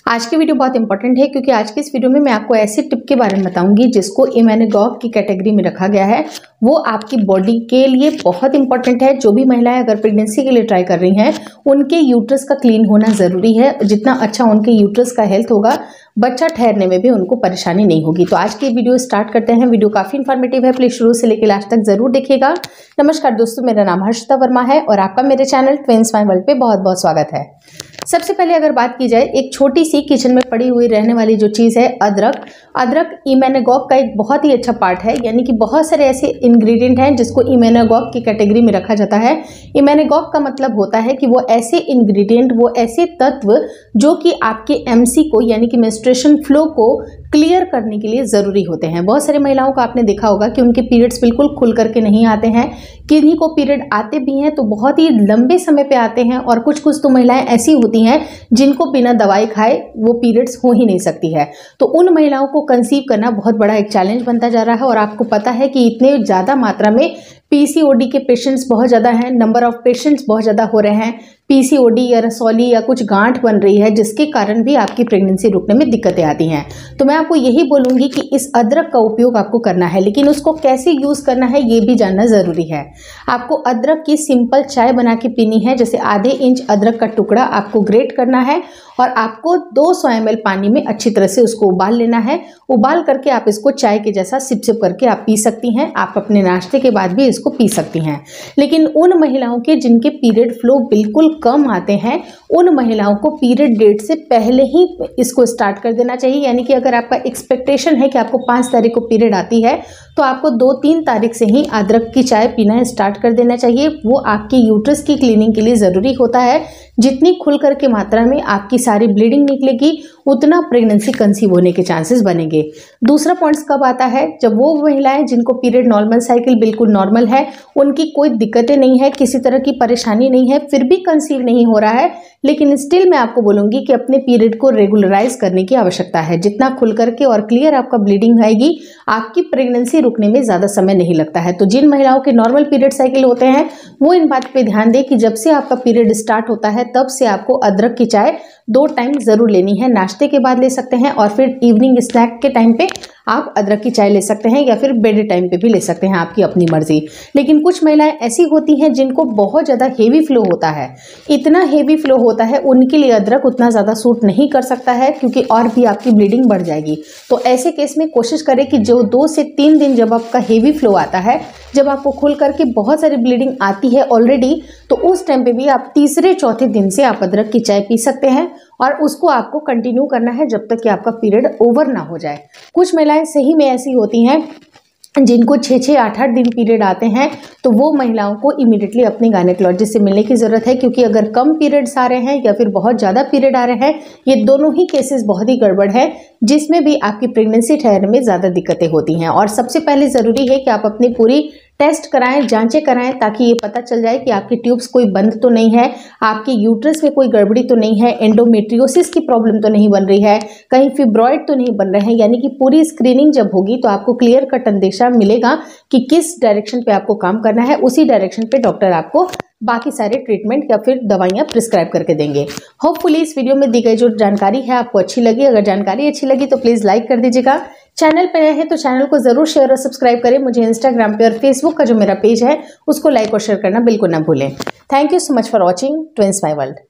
आज की वीडियो बहुत इंपॉर्टेंट है क्योंकि आज की इस वीडियो में मैं आपको ऐसे टिप के बारे में बताऊंगी जिसको इम्यूनोगॉग की कैटेगरी में रखा गया है। वो आपकी बॉडी के लिए बहुत इंपॉर्टेंट है। जो भी महिलाएं अगर प्रेगनेंसी के लिए ट्राई कर रही हैं उनके यूट्रस का क्लीन होना ज़रूरी है। जितना अच्छा उनके यूट्रस का हेल्थ होगा, बच्चा ठहरने में भी उनको परेशानी नहीं होगी। तो आज की वीडियो स्टार्ट करते हैं। वीडियो काफ़ी इन्फॉर्मेटिव है, प्लीज शुरू से लेकर लास्ट तक जरूर देखिएगा। नमस्कार दोस्तों, मेरा नाम हर्षिता वर्मा है और आपका मेरे चैनल ट्विंस माय वर्ल्ड पे बहुत बहुत स्वागत है। सबसे पहले अगर बात की जाए, एक छोटी सी किचन में पड़ी हुई रहने वाली जो चीज़ है अदरक। अदरक इम्यूनोगॉग का एक बहुत ही अच्छा पार्ट है, यानी कि बहुत सारे ऐसे इंग्रेडिएंट हैं जिसको इम्यूनोगॉग की कैटेगरी में रखा जाता है। इम्यूनोगॉग का मतलब होता है कि वो ऐसे इंग्रेडिएंट, वो ऐसे तत्व जो कि आपके एमसी को यानी कि मेंस्ट्रुएशन फ्लो को क्लियर करने के लिए ज़रूरी होते हैं। बहुत सारी महिलाओं को आपने देखा होगा कि उनके पीरियड्स बिल्कुल खुल करके नहीं आते हैं। किन्हीं को पीरियड आते भी हैं तो बहुत ही लंबे समय पे आते हैं, और कुछ कुछ तो महिलाएं ऐसी होती हैं जिनको बिना दवाई खाए वो पीरियड्स हो ही नहीं सकती है। तो उन महिलाओं को कंसीव करना बहुत बड़ा एक चैलेंज बनता जा रहा है। और आपको पता है कि इतने ज़्यादा मात्रा में पीसीओडी के पेशेंट्स बहुत ज़्यादा हैं, नंबर ऑफ पेशेंट्स बहुत ज़्यादा हो रहे हैं। पीसीओडी या रसौली या कुछ गांठ बन रही है जिसके कारण भी आपकी प्रेगनेंसी रुकने में दिक्कतें आती हैं। तो मैं आपको यही बोलूँगी कि इस अदरक का उपयोग आपको करना है, लेकिन उसको कैसे यूज़ करना है ये भी जानना ज़रूरी है। आपको अदरक की सिंपल चाय बना के पीनी है। जैसे आधे इंच अदरक का टुकड़ा आपको ग्रेट करना है और आपको 200 ml पानी में अच्छी तरह से उसको उबाल लेना है। उबाल करके आप इसको चाय के जैसा सिप सिप करके आप पी सकती हैं। आप अपने नाश्ते के बाद भी इसको पी सकती हैं। लेकिन उन महिलाओं के जिनके पीरियड फ्लो बिल्कुल कम आते हैं, उन महिलाओं को पीरियड डेट से पहले ही इसको स्टार्ट कर देना चाहिए। यानी कि अगर आपका एक्सपेक्टेशन है कि आपको 5 तारीख को पीरियड आती है तो आपको 2-3 तारीख से ही अदरक की चाय पीना स्टार्ट कर देना चाहिए। वो आपकी यूट्रस की क्लीनिंग के लिए ज़रूरी होता है। जितनी खुल कर के मात्रा में आपकी सारी ब्लीडिंग निकलेगी उतना प्रेगनेंसी कंसीव होने के चांसेस बनेंगे। दूसरा पॉइंट्स कब आता है, जब वो महिलाएं जिनको पीरियड नॉर्मल साइकिल बिल्कुल नॉर्मल है, उनकी कोई दिक्कतें नहीं है, किसी तरह की परेशानी नहीं है, फिर भी कंसीव नहीं हो रहा है, लेकिन स्टिल मैं आपको बोलूँगी कि अपने पीरियड को रेगुलराइज करने की आवश्यकता है। जितना खुल करके और क्लियर आपका ब्लीडिंग आएगी, आपकी प्रेगनेंसी रुकने में ज़्यादा समय नहीं लगता है। तो जिन महिलाओं के नॉर्मल पीरियड साइकिल होते हैं वो इन बात पे ध्यान दें कि जब से आपका पीरियड स्टार्ट होता है तब से आपको अदरक की चाय 2 टाइम ज़रूर लेनी है। नाश्ते के बाद ले सकते हैं और फिर इवनिंग स्नैक के टाइम पे आप अदरक की चाय ले सकते हैं, या फिर बेड टाइम पे भी ले सकते हैं, आपकी अपनी मर्जी। लेकिन कुछ महिलाएं ऐसी होती हैं जिनको बहुत ज़्यादा हेवी फ्लो होता है। इतना हेवी फ्लो होता है उनके लिए अदरक उतना ज़्यादा सूट नहीं कर सकता है, क्योंकि और भी आपकी ब्लीडिंग बढ़ जाएगी। तो ऐसे केस में कोशिश करें कि जो 2 से 3 दिन जब आपका हेवी फ्लो आता है, जब आपको खुल करके बहुत सारी ब्लीडिंग आती है ऑलरेडी, तो उस टाइम पे भी आप तीसरे चौथे दिन से आप अदरक की चाय पी सकते हैं। और उसको आपको कंटिन्यू करना है जब तक कि आपका पीरियड ओवर ना हो जाए। कुछ महिलाएं सही में ऐसी होती हैं जिनको 6-6, 8-8 दिन पीरियड आते हैं, तो वो महिलाओं को इमीडिएटली अपने गायनेकोलॉजिस्ट से मिलने की ज़रूरत है। क्योंकि अगर कम पीरियड्स आ रहे हैं या फिर बहुत ज़्यादा पीरियड आ रहे हैं, ये दोनों ही केसेस बहुत ही गड़बड़ है, जिसमें भी आपकी प्रेगनेंसी ठहरने में ज़्यादा दिक्कतें होती हैं। और सबसे पहले ज़रूरी है कि आप अपनी पूरी टेस्ट कराएं, जांचें कराएं, ताकि ये पता चल जाए कि आपकी ट्यूब्स कोई बंद तो नहीं है, आपके यूट्रस में कोई गड़बड़ी तो नहीं है, एंडोमेट्रियोसिस की प्रॉब्लम तो नहीं बन रही है, कहीं फिब्रॉइड तो नहीं बन रहे हैं। यानी कि पूरी स्क्रीनिंग जब होगी तो आपको क्लियर कट अंदेशा मिलेगा कि किस डायरेक्शन पे आपको काम करना है। उसी डायरेक्शन पे डॉक्टर आपको बाकी सारे ट्रीटमेंट या फिर दवाइयाँ प्रिस्क्राइब करके देंगे। होपफुली इस वीडियो में दी गई जो जानकारी है आपको अच्छी लगी। अगर जानकारी अच्छी लगी तो प्लीज़ लाइक कर दीजिएगा। चैनल पर नए हैं तो चैनल को ज़रूर शेयर और सब्सक्राइब करें। मुझे इंस्टाग्राम पे और फेसबुक का जो मेरा पेज है उसको लाइक और शेयर करना बिल्कुल ना भूलें। Thank you so much for watching twins my world.